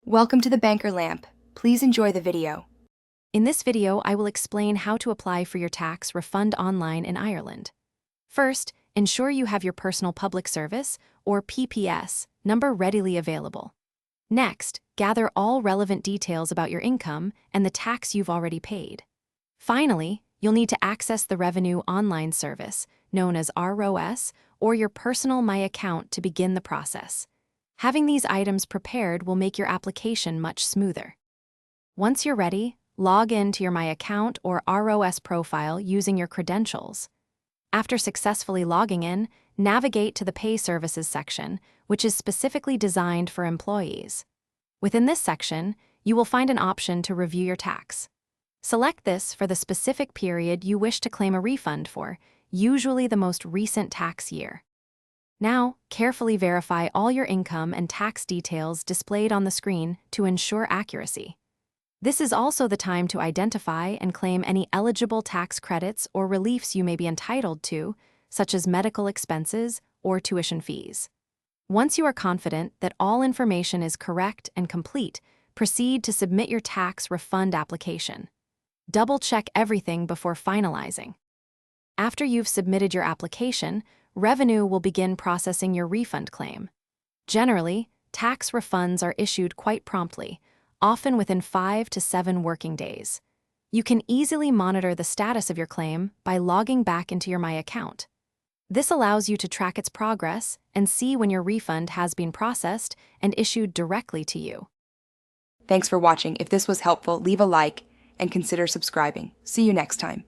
Welcome to the Banker Lamp. Please enjoy the video. In this video, I will explain how to apply for your tax refund online in Ireland. First, ensure you have your Personal Public Service, or PPS, number readily available. Next, gather all relevant details about your income and the tax you've already paid. Finally, you'll need to access the Revenue Online Service, known as ROS, or your personal My Account to begin the process. Having these items prepared will make your application much smoother. Once you're ready, log in to your My Account or ROS profile using your credentials. After successfully logging in, navigate to the Pay Services section, which is specifically designed for employees. Within this section, you will find an option to review your tax. Select this for the specific period you wish to claim a refund for, usually the most recent tax year. Now, carefully verify all your income and tax details displayed on the screen to ensure accuracy. This is also the time to identify and claim any eligible tax credits or reliefs you may be entitled to, such as medical expenses or tuition fees. Once you are confident that all information is correct and complete, proceed to submit your tax refund application. Double-check everything before finalizing. After you've submitted your application, Revenue will begin processing your refund claim. Generally, tax refunds are issued quite promptly, often within 5 to 7 working days. You can easily monitor the status of your claim by logging back into your My Account. This allows you to track its progress and see when your refund has been processed and issued directly to you. Thanks for watching. If this was helpful, leave a like and consider subscribing. See you next time.